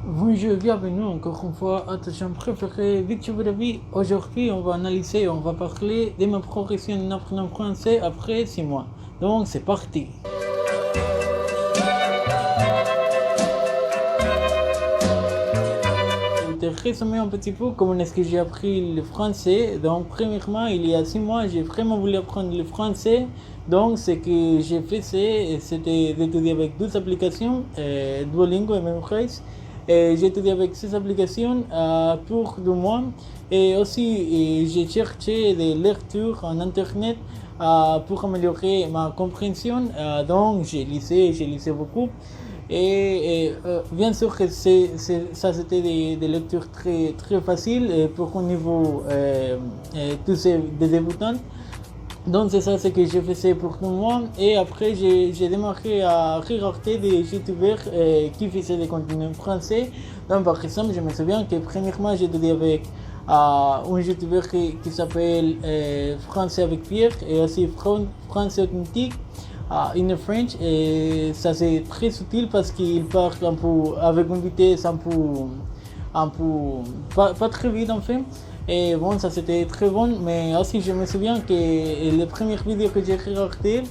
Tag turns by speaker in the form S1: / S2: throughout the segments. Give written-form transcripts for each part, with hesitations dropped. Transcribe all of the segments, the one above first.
S1: Bonjour, bienvenue encore une fois à ta chaîne préférée, Victor David. Aujourd'hui, on va analyser, on va parler de ma progression en apprenant français après 6 mois. Donc, c'est parti. Je vais te résumer un petit peu comment est-ce que j'ai appris le français. Donc, premièrement, il y a 6 mois, j'ai vraiment voulu apprendre le français. Donc, ce que j'ai fait, c'était d'étudier avec deux applications, Duolingo et Memrise. J'ai étudié avec ces applications pour 2 mois. Et aussi, j'ai cherché des lectures en Internet pour améliorer ma compréhension. Donc, j'ai lisé beaucoup. Bien sûr que ça c'était des lectures très, très faciles pour un niveau tous des débutants. Donc c'est ça ce que je faisais pour tout moi. Et après j'ai démarré à regarder des youtubeurs qui faisaient des contenus français. Donc par exemple je me souviens que premièrement j'ai étudié avec un youtubeur qui s'appelle Français avec Pierre et aussi Français authentique. In French, et ça c'est très subtil parce qu'il parle un peu avec une vitesse un peu pas très vite en fait. Et bon, ça c'était très bon, mais aussi je me souviens que les premières vidéos que j'ai regardées,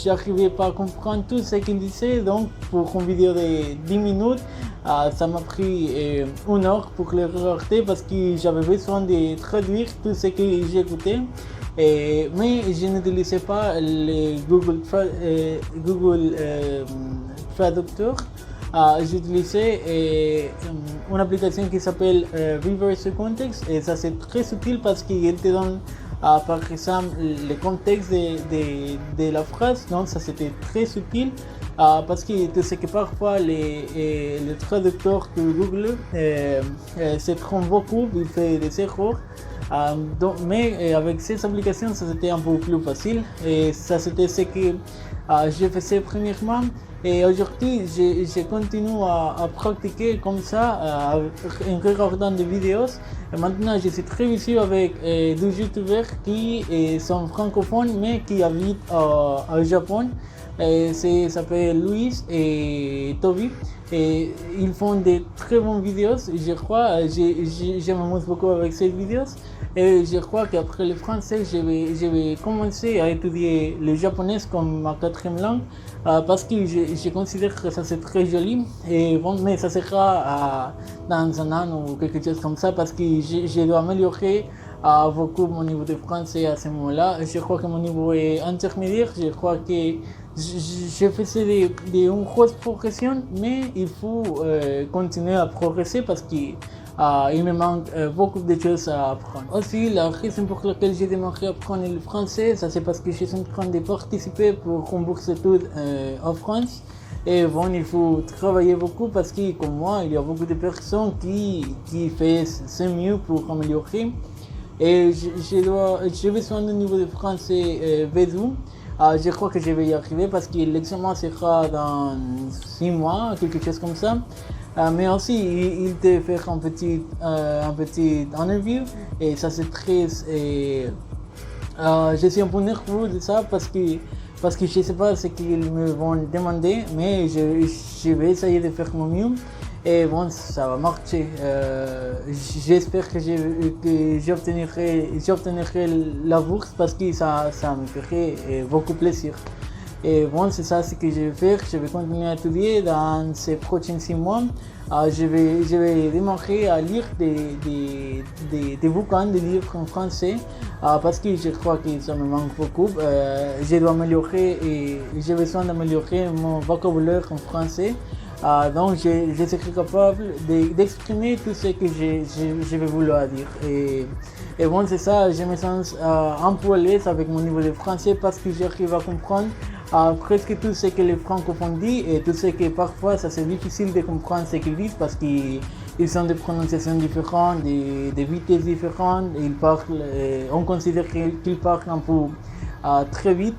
S1: j'arrivais pas à comprendre tout ce qu'il disait, donc pour une vidéo de 10 minutes, ça m'a pris 1 heure pour le regarder parce que j'avais besoin de traduire tout ce que j'écoutais. Mais je n'utilisais pas le Google Traductor. J'utilisais une application qui s'appelle Reverse Context et ça c'est très utile parce qu'il te donne par exemple le contexte de la phrase. Donc ça c'était très utile parce que tu sais que parfois le traducteur de Google se trompe beaucoup, il fait des erreurs. Mais avec ces applications, ça c'était un peu plus facile et ça c'était ce que je faisais premièrement. Et aujourd'hui, je continue à pratiquer comme ça en regardant des vidéos. Et maintenant, je suis très vicieux avec deux youtubeurs qui sont francophones mais qui habitent au Japon. Ça s'appelle Louis et Toby. Et ils font des très bonnes vidéos. Je crois, je m'amuse beaucoup avec ces vidéos. Et je crois qu'après le français, je vais commencer à étudier le japonais comme ma quatrième langue parce que je considère que ça c'est très joli. Et bon, mais ça sera dans un an ou quelque chose comme ça parce que je dois améliorer beaucoup mon niveau de français à ce moment-là. Je crois que mon niveau est intermédiaire. Je crois que je faisais une grosse progression, mais il faut continuer à progresser parce que il me manque beaucoup de choses à apprendre. Aussi, la raison pour laquelle j'ai démarré à apprendre le français, ça c'est parce que je suis en train de participer pour une bourse d'études en France. Et bon, il faut travailler beaucoup parce que, comme moi, il y a beaucoup de personnes qui font mieux pour améliorer. Et j'ai besoin d'un niveau de français B2. Je crois que je vais y arriver parce que l'examen sera dans 6 mois, quelque chose comme ça. Mais aussi, il te fait un petit interview et ça c'est très. Je suis un peu nerveux de ça parce que je ne sais pas ce qu'ils me vont demander, mais je vais essayer de faire mon mieux. Et bon, ça va marcher. J'espère que j'obtiendrai la bourse parce que ça me ferait beaucoup plaisir. Et bon, c'est ça ce que je vais faire. Je vais continuer à étudier dans ces prochains 6 mois. Je vais démarrer à lire des bouquins, des livres en français parce que je crois que ça me manque beaucoup. Je dois améliorer et j'ai besoin d'améliorer mon vocabulaire en français. Donc je serai capable d'exprimer tout ce que je vais vouloir dire. Et bon, c'est ça, je me sens un peu à l'aise avec mon niveau de français parce que j'arrive à comprendre presque tout ce que les francophones disent et tout ce que parfois ça c'est difficile de comprendre ce qu'ils disent parce qu'ils ont des prononciations différentes, des vitesses différentes, ils parlent, on considère qu'ils parlent un peu très vite.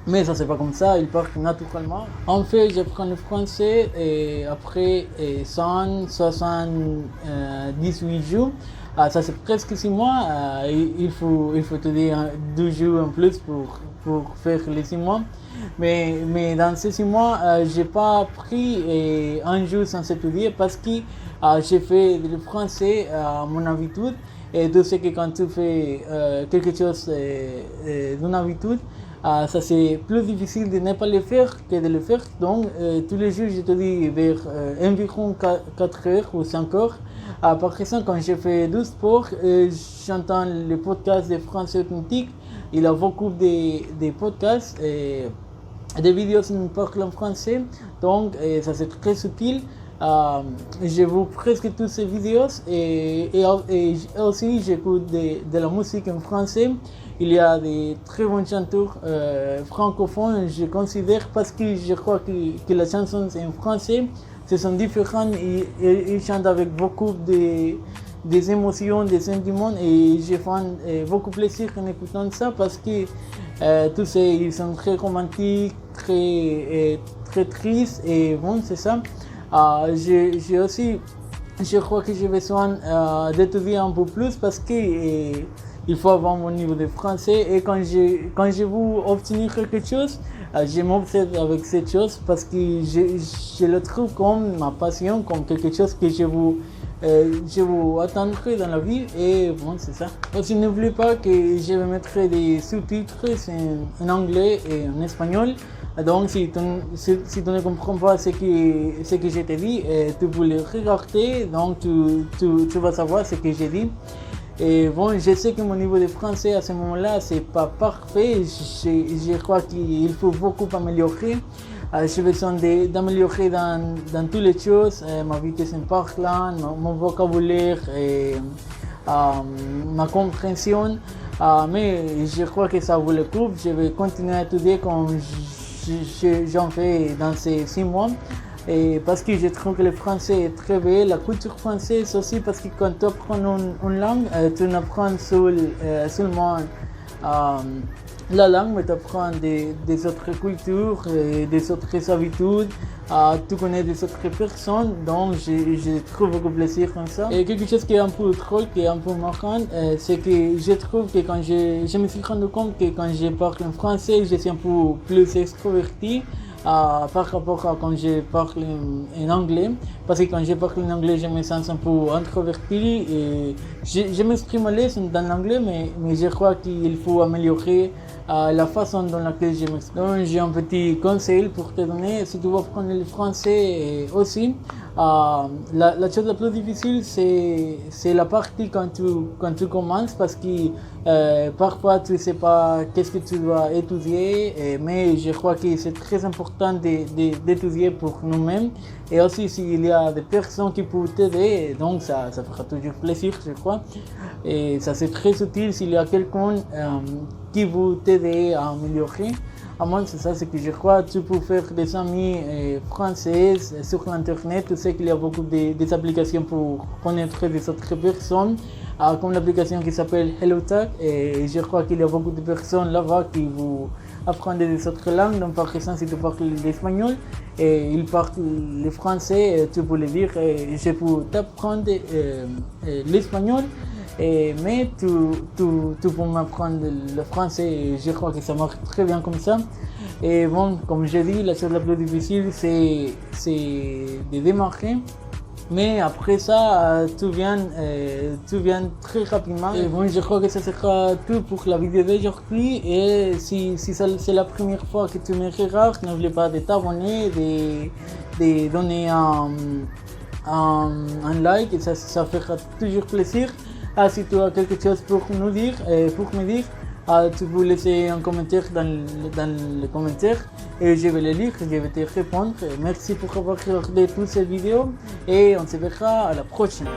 S1: Mais ça c'est pas comme ça, ils parlent naturellement. En fait, j'apprends le français et après 178 jours. Ça c'est presque 6 mois. Il faut te dire 12 jours en plus pour faire les 6 mois. Mais dans ces 6 mois, j'ai pas pris un jour sans étudier parce que j'ai fait le français à mon habitude. Et tu sais que quand tu fais quelque chose d'une habitude, ça c'est plus difficile de ne pas le faire que de le faire. Donc tous les jours, je te dis vers environ 4 heures ou 5 heures. Par exemple, quand je fais du sport, j'entends les podcasts de français authentique. Il y a beaucoup de podcasts et des vidéos qui parlent en français. Donc ça c'est très utile. Je vois presque toutes ces vidéos et aussi j'écoute de la musique en français. Il y a des très bons chanteurs francophones, je considère, parce que je crois que les chansons en français ce sont différentes et ils chantent avec beaucoup des émotions, des sentiments et je prends beaucoup de plaisir en écoutant ça parce que tous ces, ils sont très romantiques, très tristes et bon c'est ça. J'ai aussi, je crois que j'ai besoin d'étudier un peu plus parce que il faut avoir mon niveau de français et quand je veux obtenir quelque chose, je m'obsède avec cette chose parce que je le trouve comme ma passion, comme quelque chose que je veux atteindre dans la vie et bon c'est ça. Aussi n'oublie pas que je vais mettre des sous-titres en anglais et en espagnol. Donc si tu ne comprends pas ce que je t'ai dit, tu peux le regarder, donc tu vas savoir ce que j'ai dit. Et bon, je sais que mon niveau de français à ce moment-là, c'est pas parfait. Je crois qu'il faut beaucoup améliorer. J'ai besoin d'améliorer dans toutes les choses, ma vitesse en parlant, mon vocabulaire, et, ma compréhension. Mais je crois que ça vaut le coup. Je vais continuer à étudier comme j'en fais dans ces 6 mois. Et parce que je trouve que le français est très belle, la culture française aussi, parce que quand tu apprends une langue, tu n'apprends seulement la langue, mais tu apprends des autres cultures, des autres habitudes, tu connais des autres personnes, donc je trouve beaucoup de plaisir comme ça. Et quelque chose qui est un peu drôle, qui est un peu marrant, c'est que je trouve que quand je me suis rendu compte que quand je parle en français, je suis un peu plus extroverti. Par rapport à quand je parle en anglais, parce que quand je parle en anglais, je me sens un peu introverti et je m'exprime à l'aise dans l'anglais, mais je crois qu'il faut améliorer la façon dans laquelle je m'exprime. Donc j'ai un petit conseil pour te donner, si tu veux apprendre le français aussi, la chose la plus difficile c'est la partie quand tu commences parce que parfois tu ne sais pas qu'est-ce que tu dois étudier, mais je crois que c'est très important d'étudier pour nous-mêmes et aussi s'il y a des personnes qui peuvent t'aider, donc ça fera toujours plaisir je crois et ça c'est très utile s'il y a quelqu'un qui veut t'aider à améliorer. À moi, c'est ça, c'est que je crois que tu peux faire des amis françaises sur l'internet. Tu sais qu'il y a beaucoup des applications pour connaître des autres personnes, comme l'application qui s'appelle HelloTalk. Et je crois qu'il y a beaucoup de personnes là-bas qui vont apprendre des autres langues. Donc, par exemple, si tu parles l'espagnol et ils parlent le français, tu peux le dire, je peux t'apprendre l'espagnol. Mais tu peux m'apprendre le français et je crois que ça marche très bien comme ça. Et bon, comme je dis, la chose la plus difficile c'est de démarrer. Mais après ça, tu viens très rapidement. Et bon, je crois que ça sera tout pour la vidéo d'aujourd'hui. Et si c'est la première fois que tu me regardes, n'oublie pas de t'abonner, de donner un like, et ça fera toujours plaisir. Si tu as quelque chose pour nous dire, pour me dire, tu peux laisser un commentaire dans les commentaires et je vais le lire, je vais te répondre. Merci pour avoir regardé toutes ces vidéos et on se verra à la prochaine.